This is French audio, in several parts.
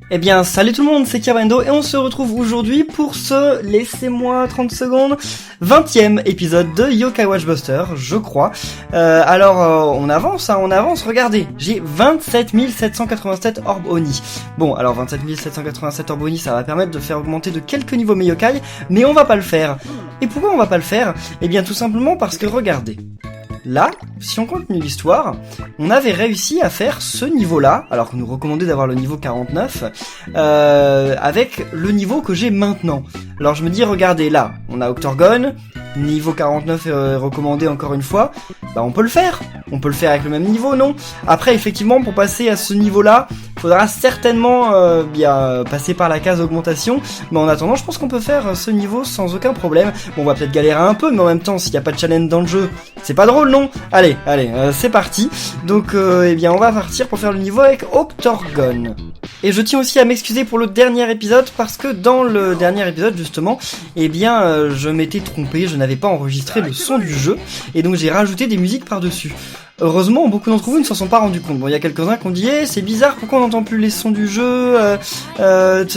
Eh bien, salut tout le monde, c'est Kirvendo et on se retrouve aujourd'hui pour ce, laissez-moi 30 secondes, 20e épisode de Yokai Watch Buster, je crois. On avance, regardez, j'ai 27 787 orbes Oni. Bon, alors 27 787 orbes Oni, ça va permettre de faire augmenter de quelques niveaux mes yokai, mais on va pas le faire. Et pourquoi on va pas le faire? Eh bien, tout simplement parce que regardez. Là, si on continue l'histoire, on avait réussi à faire ce niveau-là, alors qu'on nous recommandait d'avoir le niveau 49, avec le niveau que j'ai maintenant. Alors je me dis, regardez, là, on a Octorgon, niveau 49 est recommandé encore une fois, bah on peut le faire avec le même niveau, non? Après, effectivement, pour passer à ce niveau-là, faudra certainement passer par la case augmentation, mais en attendant, je pense qu'on peut faire ce niveau sans aucun problème. Bon, on va peut-être galérer un peu, mais en même temps, s'il n'y a pas de challenge dans le jeu, c'est pas drôle, non? Allez, c'est parti. Donc, on va partir pour faire le niveau avec Octorgon. Et je tiens aussi à m'excuser pour le dernier épisode, parce que dans le dernier épisode, justement, je m'étais trompé, je n'avais pas enregistré le son du jeu, et donc j'ai rajouté des musiques par-dessus. Heureusement, beaucoup d'entre vous ne s'en sont pas rendus compte. Bon, il y a quelques-uns qui ont dit c'est bizarre, pourquoi on n'entend plus les sons du jeu,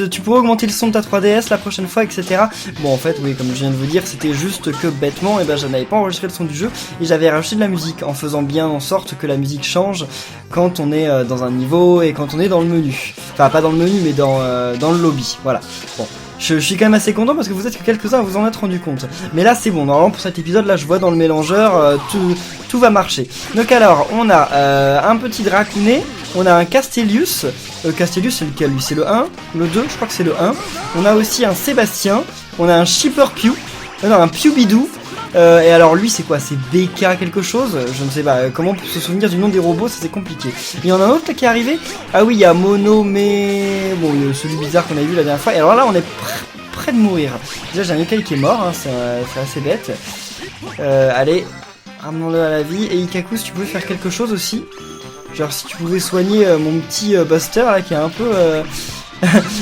tu pourrais augmenter le son de ta 3DS la prochaine fois, etc. Bon, en fait, oui, comme je viens de vous dire, c'était juste que bêtement, je n'avais pas enregistré le son du jeu, et j'avais rajouté de la musique, en faisant bien en sorte que la musique change quand on est dans un niveau et quand on est dans le menu. Enfin, pas dans le menu, mais dans le lobby, voilà. Bon. Je suis quand même assez content parce que vous êtes que quelques-uns à vous en être rendu compte. Mais là c'est bon, normalement pour cet épisode là je vois dans le mélangeur, tout va marcher. Donc alors, on a un petit Dracounet, on a un Castellius. Castellius c'est lequel lui? C'est le 1, le 2, je crois que c'est le 1. On a aussi un Sébastien, on a un Shipper Pew, un Pewbidoo. Et alors lui c'est quoi? C'est BK quelque chose? Je ne sais pas, comment se souvenir du nom des robots, ça c'est compliqué. Il y en a un autre là qui est arrivé. Ah oui, il y a Mono, mais... Bon, celui bizarre qu'on a vu la dernière fois. Et alors là on est près de mourir. Déjà j'ai un yokai qui est mort, hein, c'est assez bête. Allez, ramenons-le à la vie. Et Ikaku, si tu pouvais faire quelque chose aussi. Genre si tu pouvais soigner mon petit Buster là qui est un peu...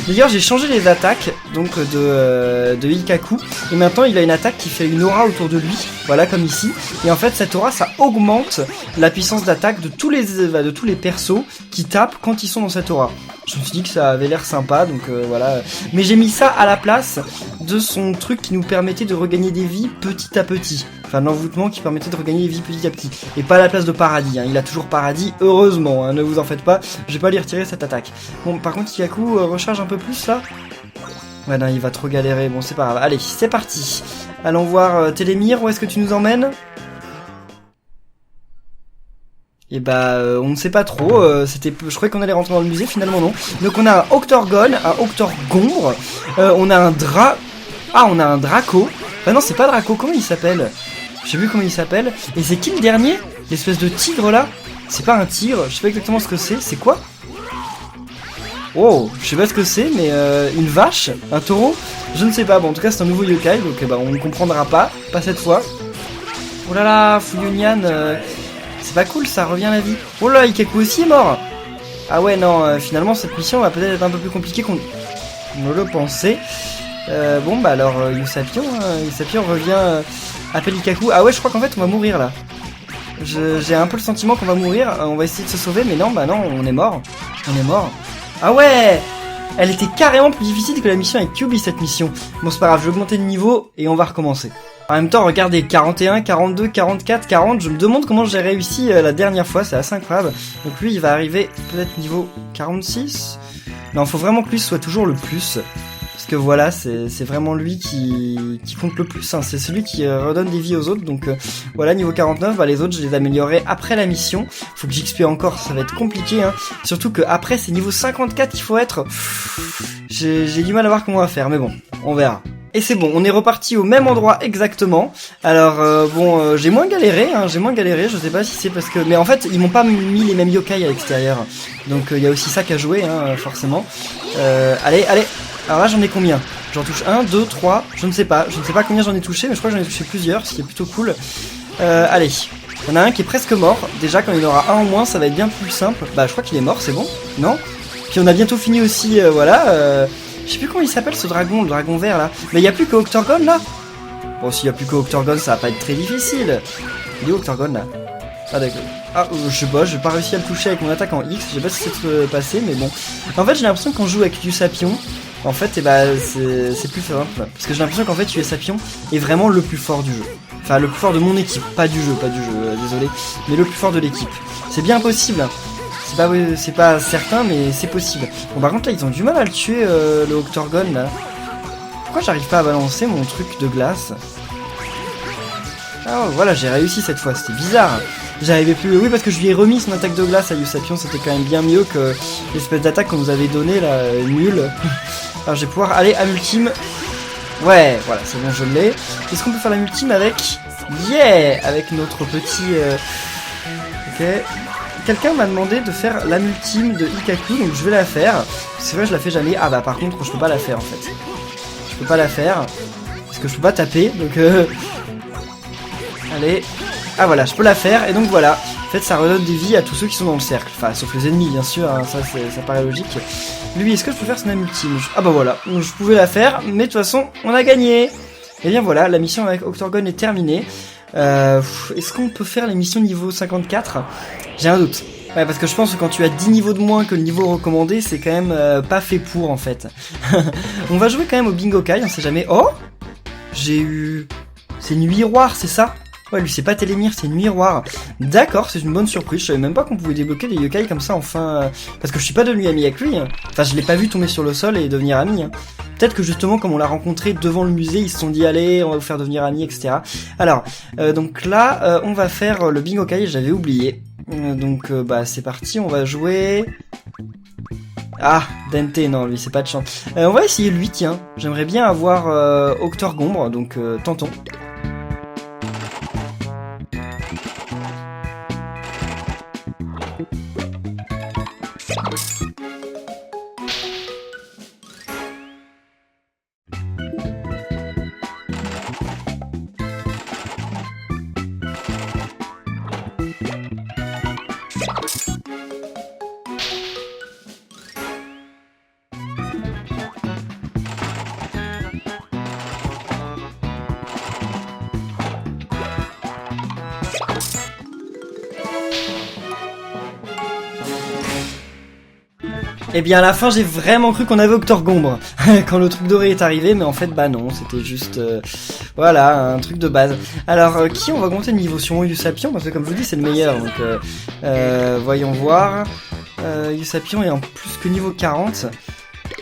D'ailleurs j'ai changé les attaques donc de Ikaku, et maintenant il a une attaque qui fait une aura autour de lui, voilà comme ici, et en fait cette aura ça augmente la puissance d'attaque de tous les persos qui tapent quand ils sont dans cette aura. Je me suis dit que ça avait l'air sympa, donc voilà. Mais j'ai mis ça à la place de son truc qui nous permettait de regagner des vies petit à petit. Enfin, l'envoûtement qui permettait de regagner des vies petit à petit. Et pas à la place de paradis, hein. Il a toujours paradis, heureusement, hein. Ne vous en faites pas, je vais pas lui retirer cette attaque. Bon, par contre, Ikaku recharge un peu plus, là. Ouais, non, il va trop galérer, bon, c'est pas grave. Allez, c'est parti. Allons voir Télémire, où est-ce que tu nous emmènes? Et on ne sait pas trop, je croyais qu'on allait rentrer dans le musée, finalement non. Donc on a un Octorgon, un Octorgombre, on a un on a un Draco. Bah non, c'est pas Draco, comment il s'appelle? Je sais plus comment il s'appelle. Et c'est qui le dernier? L'espèce de tigre là? C'est pas un tigre, je sais pas exactement ce que c'est quoi? Oh, je sais pas ce que c'est, mais une vache? Un taureau? Je ne sais pas, bon en tout cas c'est un nouveau yokai, donc on ne comprendra pas cette fois. Oh là là, Fuyunian, c'est pas cool, ça revient à la vie. Oh là, Ikaku aussi est mort. Ah ouais, non, finalement cette mission va peut-être être un peu plus compliquée qu'on ne le pensait. Usapion revient, appelle Ikaku. Ah ouais, je crois qu'en fait on va mourir là. J'ai un peu le sentiment qu'on va mourir, on va essayer de se sauver, mais non, on est mort. Ah ouais, elle était carrément plus difficile que la mission avec Kyubi cette mission. Bon c'est pas grave, je vais augmenter le niveau et on va recommencer. En même temps, regardez, 41, 42, 44, 40, je me demande comment j'ai réussi la dernière fois, c'est assez incroyable. Donc lui, il va arriver peut-être niveau 46. Non, faut vraiment que lui soit toujours le plus. Parce que voilà, c'est vraiment lui qui compte le plus, hein. C'est celui qui redonne des vies aux autres. Donc voilà, niveau 49, les autres, je les améliorerai après la mission. Faut que j'XP encore, ça va être compliqué, hein. Surtout que après, c'est niveau 54 qu'il faut être. J'ai du mal à voir comment on va faire, mais bon, on verra. Et c'est bon, on est reparti au même endroit exactement. Alors j'ai moins galéré, je sais pas si c'est parce que... Mais en fait, ils m'ont pas mis les mêmes yokai à l'extérieur. Donc il y a aussi ça qu'à jouer, hein, forcément. Allez. Alors là, j'en ai combien? J'en touche 1, 2, 3, je ne sais pas combien j'en ai touché, mais je crois que j'en ai touché plusieurs, ce qui est plutôt cool. Allez, il y en a un qui est presque mort. Déjà, quand il y en aura un en moins, ça va être bien plus simple. Je crois qu'il est mort, c'est bon, non? Puis on a bientôt fini aussi, je sais plus comment il s'appelle ce dragon, le dragon vert là. Mais il n'y a plus que Octorgon là. Bon, s'il n'y a plus que Octorgon, ça va pas être très difficile. Il est où Octorgon là? Ah d'accord. Ah, je sais pas, j'ai pas réussi à le toucher avec mon attaque en X, je sais pas si c'est passé, mais bon. En fait, j'ai l'impression que quand je joue avec Usapion, en fait, c'est plus simple. Parce que j'ai l'impression qu'en fait, Usapion est vraiment le plus fort du jeu. Enfin, le plus fort de mon équipe, pas du jeu, désolé. Mais le plus fort de l'équipe. C'est bien possible. C'est pas certain, mais c'est possible. Bon, par contre, là, ils ont du mal à le tuer, le Octorgon, là. Pourquoi j'arrive pas à balancer mon truc de glace? Ah, voilà, j'ai réussi cette fois, c'était bizarre. J'arrivais plus... Oui, parce que je lui ai remis son attaque de glace à Usapion, c'était quand même bien mieux que l'espèce d'attaque qu'on nous avait donnée, là, nulle. Alors, je vais pouvoir aller à l'ultime. Ouais, voilà, c'est bon, je l'ai. Est-ce qu'on peut faire la multime avec... Yeah! Avec notre petit... Ok. Quelqu'un m'a demandé de faire la multime de Ikaku, donc je vais la faire. C'est vrai, je la fais jamais. Ah bah par contre, je peux pas la faire en fait. Je peux pas la faire. Parce que je peux pas taper, donc Allez. Ah voilà, je peux la faire, et donc voilà. En fait, ça redonne des vies à tous ceux qui sont dans le cercle. Enfin, sauf les ennemis, bien sûr, hein, ça paraît logique. Lui, est-ce que je peux faire son ultime? Ah bah voilà, je pouvais la faire, mais de toute façon, on a gagné. Et bien voilà, la mission avec Octorgon est terminée. Est-ce qu'on peut faire les missions niveau 54? J'ai un doute. Ouais, parce que je pense que quand tu as 10 niveaux de moins que le niveau recommandé, c'est quand même pas fait pour, en fait. On va jouer quand même au Bingo Kai, on sait jamais. Oh! J'ai eu... C'est une miroir, c'est ça? Ouais, lui c'est pas Télémire, c'est une miroir. D'accord, c'est une bonne surprise. Je savais même pas qu'on pouvait débloquer des yokai comme ça enfin. Parce que je suis pas devenu ami avec lui. Hein. Enfin, je l'ai pas vu tomber sur le sol et devenir ami. Hein. Peut-être que justement, comme on l'a rencontré devant le musée, ils se sont dit allez, on va vous faire devenir amis, etc. Alors, donc là, on va faire le Bingo Kai. J'avais oublié. Donc, bah c'est parti. On va jouer. Ah, Dente, non, lui c'est pas de chance. On va essayer lui, tiens. J'aimerais bien avoir Octorgombre, donc tentons. Et bien à la fin j'ai vraiment cru qu'on avait Octorgombre quand le truc doré est arrivé, mais en fait bah non, c'était juste voilà, un truc de base. Alors qui on va augmenter le niveau sur Usapion, parce que comme je vous dis c'est le meilleur, donc voyons voir. Usapion est en plus que niveau 40.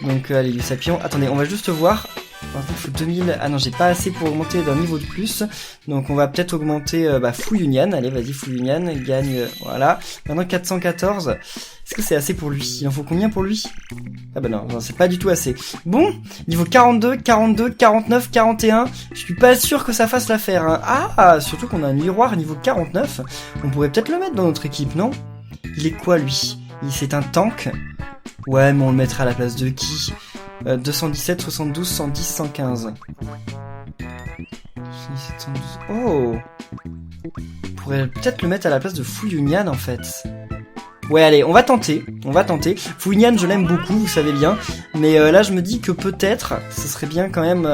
Donc allez Usapion, attendez, on va juste voir. Par contre, il faut 2000. Ah non, j'ai pas assez pour augmenter d'un niveau de plus. Donc on va peut-être augmenter Fu Yunyan. Allez, vas-y, Fu Yunyan, gagne, voilà. Maintenant 414. Est-ce que c'est assez pour lui? Il en faut combien pour lui? Ah bah non, c'est pas du tout assez. Bon, niveau 42, 42, 49, 41. Je suis pas sûr que ça fasse l'affaire. Hein. Ah, surtout qu'on a un miroir niveau 49. On pourrait peut-être le mettre dans notre équipe, non? Il est quoi lui? C'est un tank? Ouais, mais on le mettra à la place de qui? 217, 72, 110, 115. 112. Oh! On pourrait peut-être le mettre à la place de Fu Yunyan en fait. Ouais, allez, on va tenter. Fu Yunyan, je l'aime beaucoup, vous savez bien. Mais là, je me dis que peut-être, ce serait bien quand même,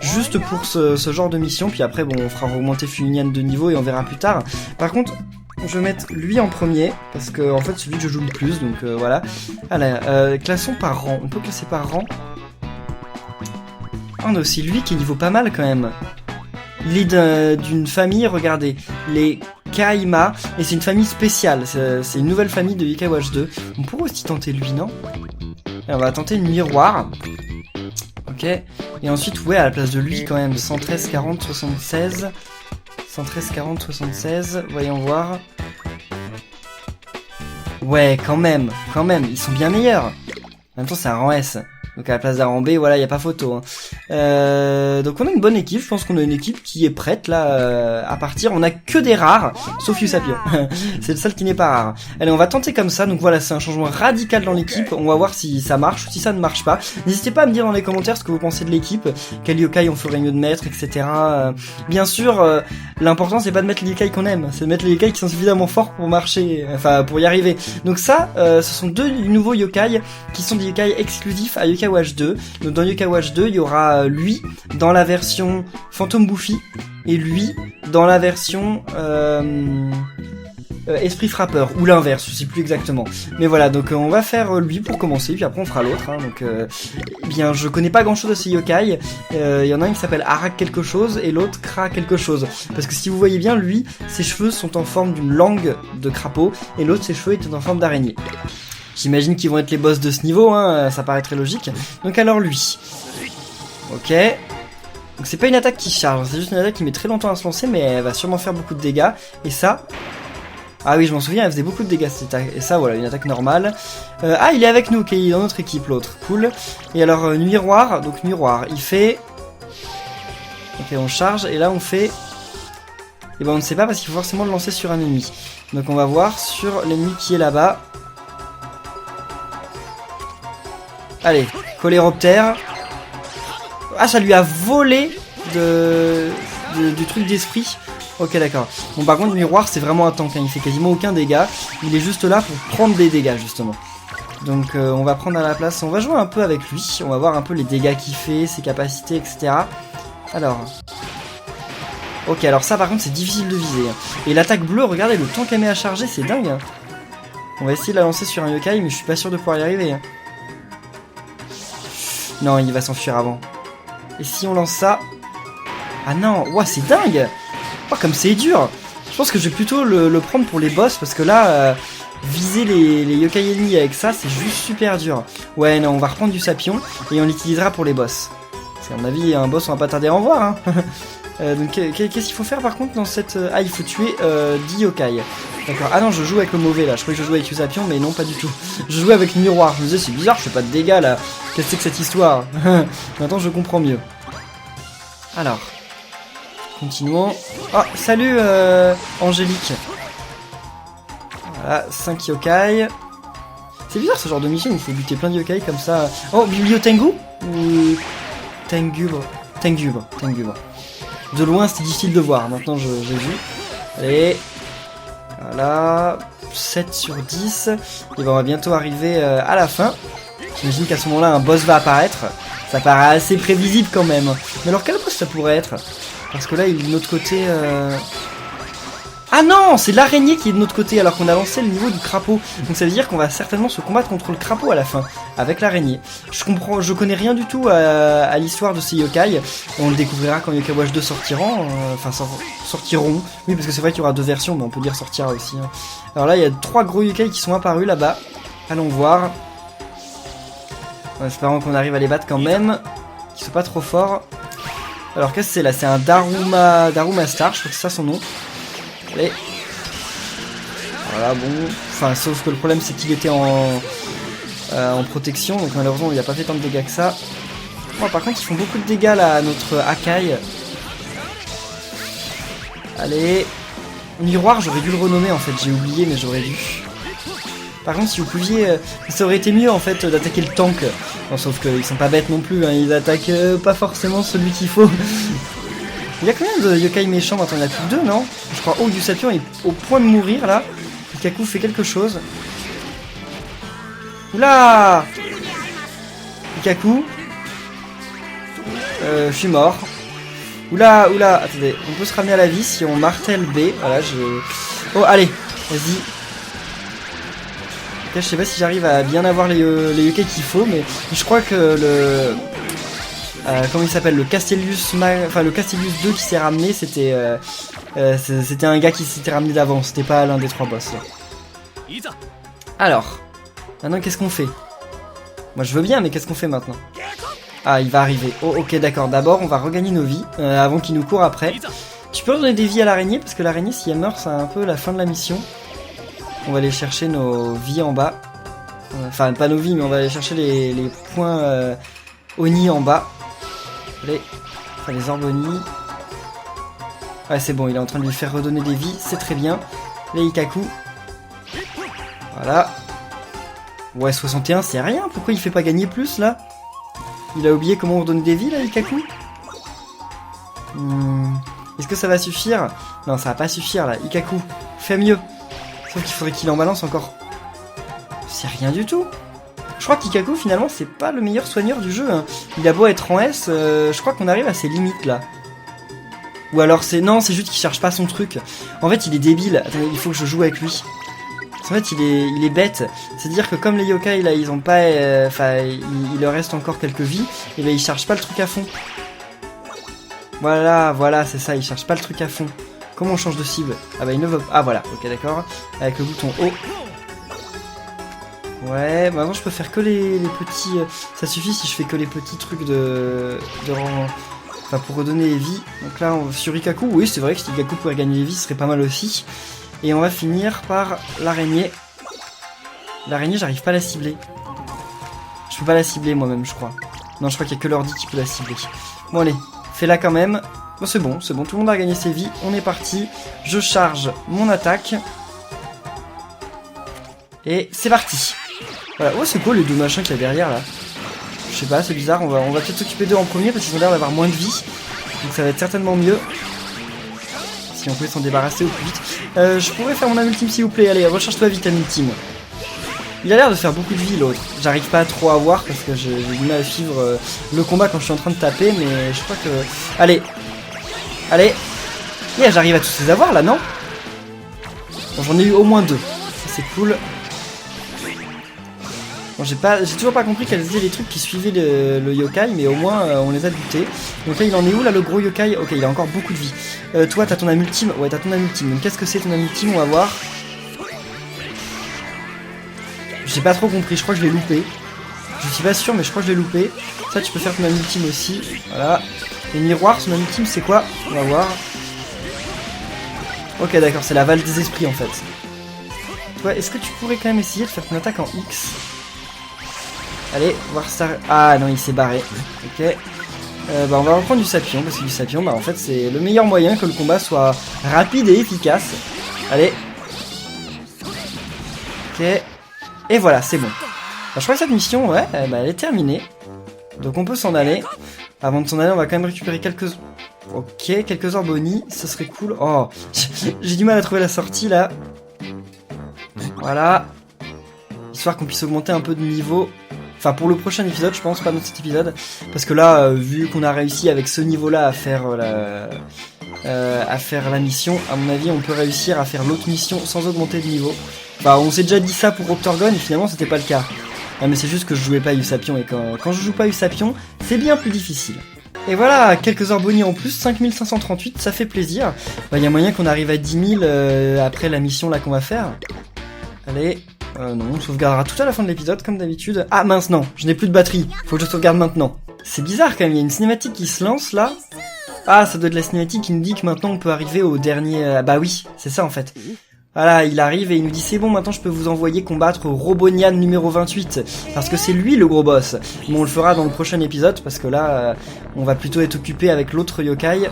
juste pour ce genre de mission. Puis après, bon, on fera augmenter Fu Yunyan de niveau et on verra plus tard. Par contre, je vais mettre lui en premier, parce que en fait, c'est celui que je joue le plus, donc voilà. Allez, classons par rang. On peut classer par rang. Ah, on a aussi lui qui est niveau pas mal quand même. Il est d'une famille, regardez, les Kaima, et c'est une famille spéciale, c'est une nouvelle famille de Yokai Watch 2. On pourrait aussi tenter lui, non? Et on va tenter une miroir. Ok, et ensuite, ouais, à la place de lui quand même, 113, 40, 76... 113, 40, 76, voyons voir. Ouais, quand même, ils sont bien meilleurs. En même temps, c'est un rang S. Donc à la place d'un rang B, voilà, y a pas photo. Hein. Donc on a une bonne équipe, je pense qu'on a une équipe qui est prête là à partir. On a que des rares, sauf Usapion. C'est le seul qui n'est pas rare. Allez, on va tenter comme ça. Donc voilà, c'est un changement radical dans l'équipe. On va voir si ça marche ou si ça ne marche pas. N'hésitez pas à me dire dans les commentaires ce que vous pensez de l'équipe, quel yokai on ferait mieux de mettre, etc. Bien sûr, l'important c'est pas de mettre les yokai qu'on aime, c'est de mettre les yokai qui sont suffisamment forts pour marcher, enfin pour y arriver. Donc ça, ce sont deux nouveaux yokai qui sont des yokai exclusifs à Yokai Watch 2. Donc dans Yokai Watch 2, il y aura lui dans la version Phantom Buffy et lui dans la version esprit frappeur, ou l'inverse, je sais plus exactement. Mais voilà, donc on va faire lui pour commencer, puis après on fera l'autre. Hein, donc, bien, je connais pas grand chose de ces yokai. Il y en a un qui s'appelle Arak quelque chose, et l'autre Kra quelque chose. Parce que si vous voyez bien, lui, ses cheveux sont en forme d'une langue de crapaud, et l'autre, ses cheveux étaient en forme d'araignée. J'imagine qu'ils vont être les boss de ce niveau, hein, ça paraît très logique. Donc alors lui. Ok. Donc c'est pas une attaque qui charge, c'est juste une attaque qui met très longtemps à se lancer, mais elle va sûrement faire beaucoup de dégâts. Et ça... Ah oui, je m'en souviens, elle faisait beaucoup de dégâts cette attaque. Et ça, voilà, une attaque normale. Ah, il est avec nous, ok, il est dans notre équipe, l'autre. Cool. Et alors, miroir, donc miroir, il fait... Ok, on charge, et là on fait... Et ben on ne sait pas parce qu'il faut forcément le lancer sur un ennemi. Donc on va voir sur l'ennemi qui est là-bas. Allez, coléroptère. Ah, ça lui a volé du truc d'esprit. Ok, d'accord. Bon, par contre, le miroir, c'est vraiment un tank. Hein. Il fait quasiment aucun dégât. Il est juste là pour prendre des dégâts, justement. Donc, on va prendre à la place. On va jouer un peu avec lui. On va voir un peu les dégâts qu'il fait, ses capacités, etc. Alors. Ok, alors ça, par contre, c'est difficile de viser. Hein. Et l'attaque bleue, regardez, le temps qu'elle met à charger, c'est dingue. Hein. On va essayer de la lancer sur un yokai, mais je suis pas sûr de pouvoir y arriver. Hein. Non, il va s'enfuir avant. Et si on lance ça... Ah non, ouah, c'est dingue. Oh, comme c'est dur. Je pense que je vais plutôt le prendre pour les boss, parce que là, viser les yokai ennemis avec ça, c'est juste super dur. Ouais, non, on va reprendre du sapion, et on l'utilisera pour les boss. Parce qu'à mon avis, un boss, on va pas tarder à en voir. Hein. Donc, qu'est-ce qu'il faut faire, par contre, dans cette... Ah, il faut tuer 10 yokai. D'accord. Ah non, je joue avec le mauvais, là. Je croyais que je jouais avec Usapion, mais non, pas du tout. Je jouais avec le miroir. Je me disais, c'est bizarre, je fais pas de dégâts, là. Qu'est-ce que c'est que cette histoire? Maintenant, je comprends mieux. Alors. Continuons. Oh, salut, Angélique. Voilà, 5 yokai. C'est bizarre, ce genre de mission, il faut buter plein de yokai comme ça. Oh, Bibliotengu? Ou... Tengubre. De loin, c'était difficile de voir. Maintenant, j'ai vu. Allez. Voilà, 7 sur 10. Et ben on va bientôt arriver à la fin. J'imagine qu'à ce moment-là, un boss va apparaître. Ça paraît assez prévisible quand même. Mais alors, quel boss ça pourrait être? Parce que là, il est de notre côté... Ah non, c'est l'araignée qui est de notre côté alors qu'on a lancé le niveau du crapaud. Donc ça veut dire qu'on va certainement se combattre contre le crapaud à la fin, avec l'araignée. Je connais rien du tout à l'histoire de ces yokai. On le découvrira quand Yokai Watch 2 sortiront. Sortiront. Oui, parce que c'est vrai qu'il y aura 2 versions, mais on peut dire sortira aussi. Hein. Alors là, il y a 3 gros yokai qui sont apparus là-bas. Allons voir. En espérant qu'on arrive à les battre quand même. Qu'ils soient pas trop forts. Alors qu'est-ce que c'est là? C'est un Daruma Star, je crois que c'est ça son nom. Allez. Voilà, bon. Enfin, sauf que le problème, c'est qu'il était en protection. Donc, malheureusement, il n'a pas fait tant de dégâts que ça. Oh, par contre, ils font beaucoup de dégâts, là, à notre Akai. Allez. Miroir, j'aurais dû le renommer, en fait. J'ai oublié, mais j'aurais dû. Par contre, si vous pouviez... ça aurait été mieux, en fait, d'attaquer le tank. Bon, sauf qu'ils sont pas bêtes non plus. Hein. Ils attaquent pas forcément celui qu'il faut. Il y a combien de yokai méchants maintenant? Il n'y en a plus que 2, non? Je crois. Oh, Usapion est au point de mourir là. Ikaku fait quelque chose. Oula! Ikaku. Je suis mort. Oula, attendez. On peut se ramener à la vie si on martèle B. Voilà, Oh, allez, vas-y. Je sais pas si j'arrive à bien avoir les yokai qu'il faut, mais je crois que le... comment il s'appelle, le Castellus 2 qui s'est ramené, c'était un gars qui s'était ramené d'avant, c'était pas l'un des 3 boss là. Alors, maintenant qu'est-ce qu'on fait? Moi je veux bien, mais qu'est-ce qu'on fait maintenant? Ah, il va arriver. Oh, ok, d'accord. D'abord, on va regagner nos vies avant qu'il nous court après. Tu peux redonner des vies à l'araignée, parce que l'araignée, si elle meurt, c'est un peu la fin de la mission. On va aller chercher nos vies en bas. Enfin, pas nos vies, mais on va aller chercher les points Oni en bas. Allez, enfin les orbes Oni. Ouais, c'est bon, il est en train de lui faire redonner des vies, c'est très bien. Les Ikaku. Voilà. Ouais, 61, c'est rien. Pourquoi il fait pas gagner plus, là? Il a oublié comment on redonne des vies, là, Ikaku? Est-ce que ça va suffire? Non, ça va pas suffire, là. Ikaku, fais mieux. Sauf qu'il faudrait qu'il en balance encore. C'est rien du tout. Je crois qu'Ikaku, finalement, c'est pas le meilleur soigneur du jeu. Hein. Il a beau être en S, je crois qu'on arrive à ses limites, là. Ou alors c'est... Non, c'est juste qu'il cherche pas son truc. En fait, il est débile. Attendez, il faut que je joue avec lui. En fait, il est bête. C'est-à-dire que comme les yokai, là, ils ont pas... Enfin, il leur reste encore quelques vies. Et ben, ils cherchent pas le truc à fond. Voilà, c'est ça. Ils cherchent pas le truc à fond. Comment on change de cible? Ah bah, il ne veut pas... Ah, voilà. Ok, d'accord. Avec le bouton O. Ouais, maintenant je peux faire que les petits... ça suffit si je fais que les petits trucs de rang... Enfin, pour redonner les vies. Donc là, sur Rikaku, oui, c'est vrai que si Rikaku pourrait gagner les vies, ce serait pas mal aussi. Et on va finir par l'araignée. L'araignée, j'arrive pas à la cibler. Je peux pas la cibler moi-même, je crois. Non, je crois qu'il y a que l'ordi qui peut la cibler. Bon, allez, fais-la quand même. Bon, c'est bon, tout le monde a gagné ses vies. On est parti. Je charge mon attaque. Et c'est parti. Voilà. Oh, c'est quoi les deux machins qu'il y a derrière, là? Je sais pas, c'est bizarre. On va peut-être s'occuper d'eux en premier parce qu'ils ont l'air d'avoir moins de vie. Donc ça va être certainement mieux. Si on pouvait s'en débarrasser au plus vite. Je pourrais faire mon ultime s'il vous plaît. Allez, recharge-toi vite, ultime. Il a l'air de faire beaucoup de vie, l'autre. J'arrive pas trop à voir parce que j'ai du mal à suivre le combat quand je suis en train de taper. Mais je crois que... Allez. Yeah, j'arrive à tous les avoir, là, non? Bon, j'en ai eu au moins 2. Ça, c'est cool. Bon, j'ai toujours pas compris quels étaient les trucs qui suivaient le yokai, mais au moins on les a butés. Donc là, il en est où là le gros yokai? Ok, il a encore beaucoup de vie. Toi, t'as ton âme ultime? Ouais, t'as ton âme ultime. Donc qu'est-ce que c'est ton âme ultime? On va voir. J'ai pas trop compris, je crois que je l'ai loupé. Je suis pas sûr, mais je crois que je l'ai loupé. Ça, tu peux faire ton âme ultime aussi. Voilà. Et miroir, son âme ultime, c'est quoi? On va voir. Ok, d'accord, c'est la valse des esprits en fait. Toi, est-ce que tu pourrais quand même essayer de faire ton attaque en X? Allez, voir ça. Ah non, il s'est barré. Ok. Bah on va reprendre du Sapion, parce que du Sapion, bah en fait c'est le meilleur moyen que le combat soit rapide et efficace. Allez. Ok. Et voilà, c'est bon. Bah, je crois que cette mission, ouais, bah, elle est terminée. Donc on peut s'en aller. Avant de s'en aller, on va quand même récupérer quelques... Ok, quelques Orboni, ce serait cool. Oh, j'ai du mal à trouver la sortie là. Voilà. Histoire qu'on puisse augmenter un peu de niveau. Enfin, pour le prochain épisode, je pense, pas dans cet épisode. Parce que là, vu qu'on a réussi avec ce niveau-là à faire la mission, à mon avis, on peut réussir à faire l'autre mission sans augmenter de niveau. Enfin, on s'est déjà dit ça pour Octorgon et finalement, c'était pas le cas. Ah, mais c'est juste que je jouais pas Usapion et quand je joue pas Usapion, c'est bien plus difficile. Et voilà, quelques Orboni en plus, 5538, ça fait plaisir. Bah, y a moyen qu'on arrive à 10 000 après la mission là qu'on va faire. Allez... non, on sauvegardera tout à la fin de l'épisode, comme d'habitude. Ah mince, non, je n'ai plus de batterie. Faut que je sauvegarde maintenant. C'est bizarre quand même, il y a une cinématique qui se lance là. Ah, ça doit être la cinématique qui nous dit que maintenant on peut arriver au dernier... bah oui, c'est ça en fait. Voilà, il arrive et il nous dit c'est bon, maintenant je peux vous envoyer combattre Robonian numéro 28. Parce que c'est lui le gros boss. Mais on le fera dans le prochain épisode, parce que là, on va plutôt être occupé avec l'autre yokai.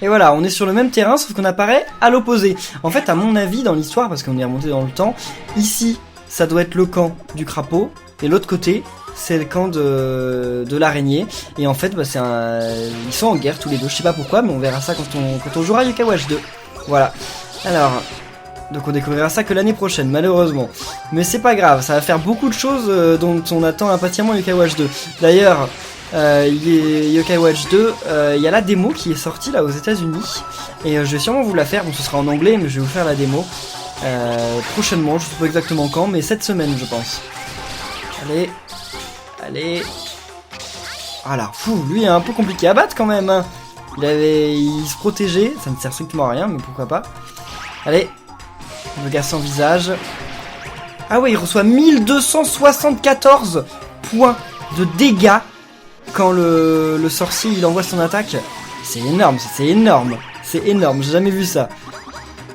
Et voilà, on est sur le même terrain, sauf qu'on apparaît à l'opposé. En fait, à mon avis, dans l'histoire, parce qu'on est remonté dans le temps, ici, ça doit être le camp du crapaud, et l'autre côté, c'est le camp de l'araignée. Et en fait, bah, ils sont en guerre tous les deux, je sais pas pourquoi, mais on verra ça quand on jouera à Yokai Watch 2. Voilà. Alors, donc on découvrira ça que l'année prochaine, malheureusement. Mais c'est pas grave, ça va faire beaucoup de choses dont on attend impatiemment Yokai Watch 2. D'ailleurs... Yokai Watch 2, il y a la démo qui est sortie là aux États-Unis et je vais sûrement vous la faire. Bon, ce sera en anglais, mais je vais vous faire la démo prochainement. Je sais pas exactement quand, mais cette semaine, je pense. Allez. Voilà, fou, lui est un peu compliqué à battre quand même. Hein. Il se protégeait, ça ne sert strictement à rien, mais pourquoi pas. Allez, le gars sans visage. Ah ouais, il reçoit 1274 points de dégâts. Quand le sorcier il envoie son attaque, c'est énorme, j'ai jamais vu ça.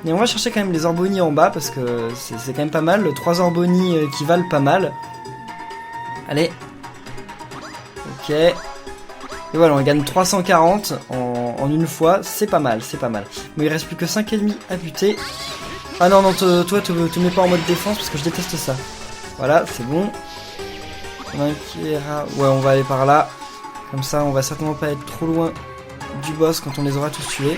Et on va chercher quand même les Orboni en bas parce que c'est quand même pas mal, 3 Orboni qui valent pas mal. Allez. Ok. Et voilà, on gagne 340 en une fois, c'est pas mal. Mais il reste plus que 5 ennemis à buter. Ah non, toi te mets pas en mode défense parce que je déteste ça. Voilà, c'est bon. Ouais, on va aller par là. Comme ça, on va certainement pas être trop loin du boss quand on les aura tous tués.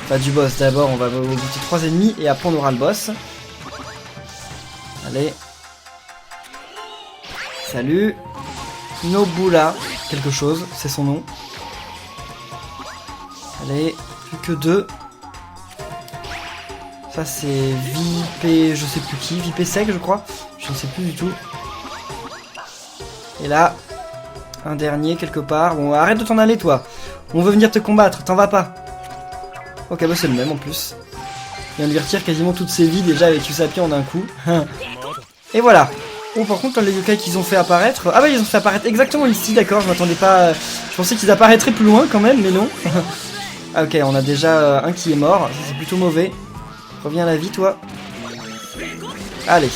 Pas du boss, d'abord on va buter 3 ennemis et après on aura le boss. Allez. Salut. Nobula, quelque chose, c'est son nom. Allez, plus que 2. Ça c'est Vipé, je sais plus qui, Vipé sec je crois. Je ne sais plus du tout. Et là, un dernier quelque part. Bon, arrête de t'en aller toi. On veut venir te combattre, t'en vas pas. Ok, bah c'est le même en plus. Il vient de lui retire quasiment toutes ses vies déjà avec Usapi en un coup. Et voilà. Oh, par contre, les yokai qu'ils ont fait apparaître... Ah bah, ils ont fait apparaître exactement ici, d'accord. Je m'attendais pas... Je pensais qu'ils apparaîtraient plus loin quand même, mais non. Ah, ok, on a déjà un qui est mort. Ça, c'est plutôt mauvais. Reviens à la vie, toi. Allez.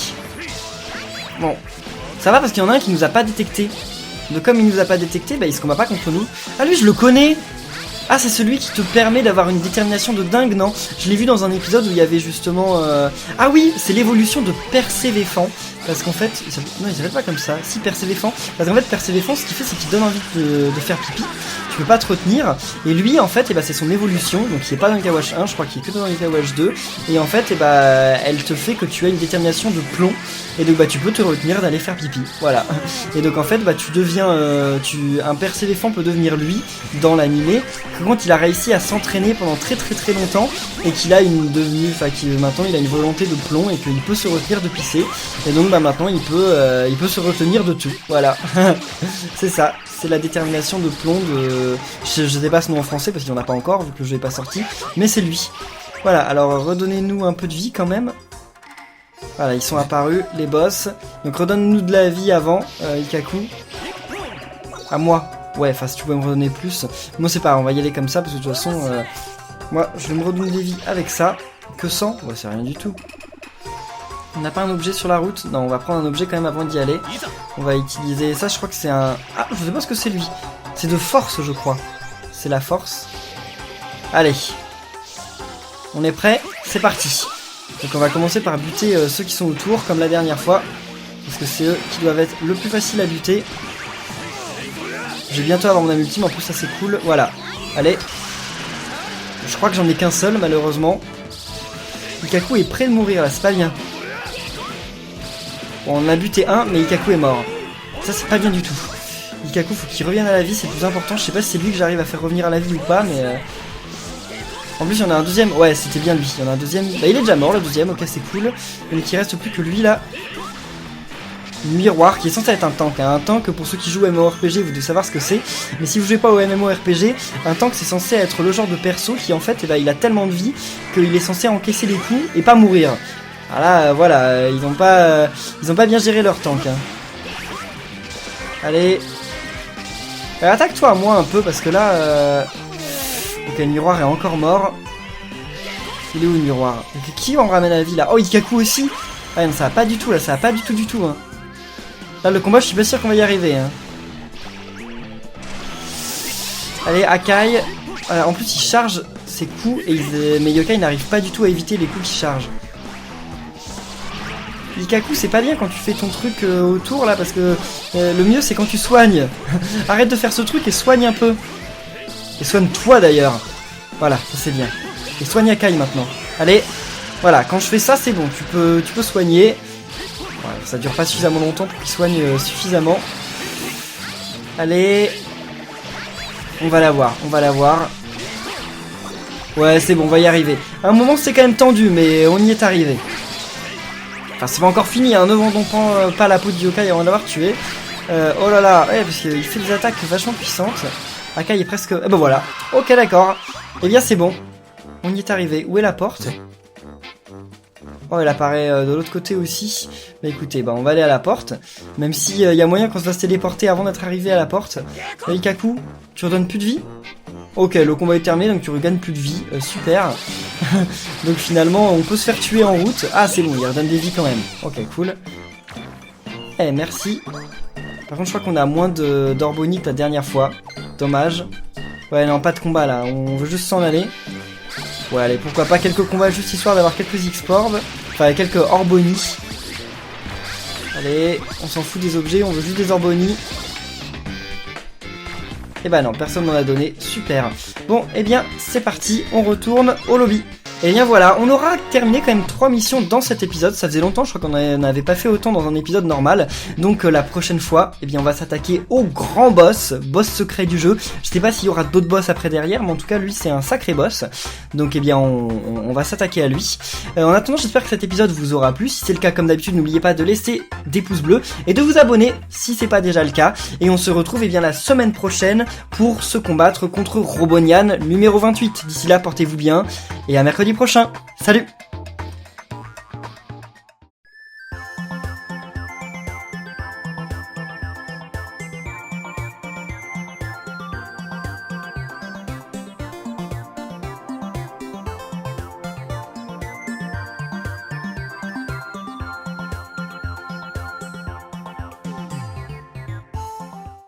Bon. Ça va parce qu'il y en a un qui nous a pas détecté. Donc comme il nous a pas détecté, bah il se combat pas contre nous. Ah lui je le connais. Ah c'est celui qui te permet d'avoir une détermination de dingue, non? Je l'ai vu dans un épisode où il y avait justement... Ah oui, c'est l'évolution de Persévéfant. Parce qu'en fait... Non, il s'appelle pas comme ça. Si, Persévéfant. Parce qu'en fait, Persévéfant, ce qu'il fait, c'est qu'il donne envie de faire pipi. Tu peux pas te retenir. Et lui, en fait, c'est son évolution. Donc il est pas dans Yokai 1, je crois qu'il est que dans Yokai 2. Et en fait, elle te fait que tu as une détermination de plomb. Et donc bah tu peux te retenir d'aller faire pipi. Voilà. Et donc en fait, bah tu deviens... un Persévéfant peut devenir lui, dans l'animé, quand il a réussi à s'entraîner pendant très longtemps. Et qu'il a une devenue... Enfin, maintenant il a une volonté de plomb et qu'il peut se retenir de pisser. Et donc bah maintenant il peut se retenir de tout. Voilà. C'est ça. C'est la détermination de plomb de... Je sais pas ce nom en français parce qu'il n'y en a pas encore vu que le jeu n'est pas sorti. Mais c'est lui. Voilà, alors redonnez-nous un peu de vie quand même. Voilà, ils sont apparus, les boss. Donc redonne-nous de la vie avant, Ikkaku. À moi. Ouais, enfin si tu pouvais me redonner plus. Moi c'est pas grave, on va y aller comme ça parce que de toute façon... moi je vais me redonner des vies avec ça. Que 100 ouais, c'est rien du tout. On n'a pas un objet sur la route? Non, on va prendre un objet quand même avant d'y aller. On va utiliser ça, je crois que c'est un... Ah, je sais pas ce que c'est lui. C'est de force, je crois. C'est la force. Allez. On est prêt? C'est parti. Donc on va commencer par buter ceux qui sont autour, comme la dernière fois. Parce que c'est eux qui doivent être le plus facile à buter. Je vais bientôt avoir mon âme ultime, en plus ça c'est cool. Voilà. Allez. Je crois que j'en ai qu'un seul, malheureusement. Ikkaku est prêt de mourir, là, c'est pas bien. Bon, on a buté un, mais Ikkaku est mort. Ça, c'est pas bien du tout. Ikkaku, faut qu'il revienne à la vie, c'est plus important. Je sais pas si c'est lui que j'arrive à faire revenir à la vie ou pas, mais... En plus, il y en a un deuxième. Ouais, c'était bien lui. Il y en a un deuxième. Bah, il est déjà mort, le deuxième. Ok, c'est cool. Mais il reste plus que lui, là. Miroir, qui est censé être un tank. Hein. Un tank, pour ceux qui jouent au MMORPG, vous devez savoir ce que c'est. Mais si vous jouez pas au MMORPG, un tank, c'est censé être le genre de perso qui, en fait, il a tellement de vie qu'il est censé encaisser les coups et pas mourir. Ah là, voilà, ils ont pas bien géré leur tank. Hein. Allez. Attaque-toi à moi un peu, parce que là... Ok, le miroir est encore mort. Il est où le miroir? Qui on ramène à la vie là? Oh, Ikkaku aussi. Ah non, ça va pas du tout là, ça va pas du tout. Hein. Là, le combat, je suis pas sûr qu'on va y arriver. Hein. Allez, Akai. En plus, il charge ses coups, mais Yokai n'arrive pas du tout à éviter les coups qui chargent. Ikkaku, c'est pas bien quand tu fais ton truc autour là, parce que le mieux c'est quand tu soignes. Arrête de faire ce truc et soigne un peu. Et soigne-toi d'ailleurs. Voilà, ça c'est bien. Et soigne Akai maintenant. Allez, voilà, quand je fais ça c'est bon, tu peux soigner. Ouais, ça dure pas suffisamment longtemps pour qu'il soigne suffisamment. Allez. On va l'avoir. Ouais, c'est bon, on va y arriver. À un moment c'est quand même tendu, mais on y est arrivé. Enfin, c'est pas encore fini, hein, ne vendons pas la peau de yokai avant de l'avoir tué. Oh là là, ouais, parce qu'il fait des attaques vachement puissantes. Akai est presque... Eh ben voilà. Ok, d'accord. Eh bien, c'est bon. On y est arrivé. Où est la porte? Oh, elle apparaît de l'autre côté aussi. Mais écoutez, on va aller à la porte. Même s'il y a moyen qu'on se fasse téléporter avant d'être arrivé à la porte. Ikkaku, tu redonnes plus de vie? Ok, le combat est terminé, donc tu regagnes plus de vie. Super. Donc finalement, on peut se faire tuer en route. Ah, c'est bon, il redonne des vies quand même. Ok, cool. Eh, merci. Par contre, je crois qu'on a moins d'Orboni que la dernière fois. Dommage. Ouais, non, pas de combat là. On veut juste s'en aller. Ouais, allez, pourquoi pas quelques combats juste histoire d'avoir quelques X-Orbs. Enfin, quelques Orboni. Allez, on s'en fout des objets, on veut juste des Orboni. Et bah non, personne m'en a donné. Super. Bon, eh bien, c'est parti. On retourne au lobby. Et bien voilà, on aura terminé quand même 3 missions dans cet épisode, ça faisait longtemps, je crois qu'on n'avait pas fait autant dans un épisode normal, donc la prochaine fois, eh bien on va s'attaquer au grand boss secret du jeu. Je sais pas s'il y aura d'autres boss après derrière, mais en tout cas lui c'est un sacré boss, donc eh bien on va s'attaquer à lui. En attendant, j'espère que cet épisode vous aura plu, si c'est le cas comme d'habitude, n'oubliez pas de laisser des pouces bleus et de vous abonner si c'est pas déjà le cas, et on se retrouve eh bien la semaine prochaine pour se combattre contre Robonian numéro 28. D'ici là, portez-vous bien, et à mercredi prochain. Salut!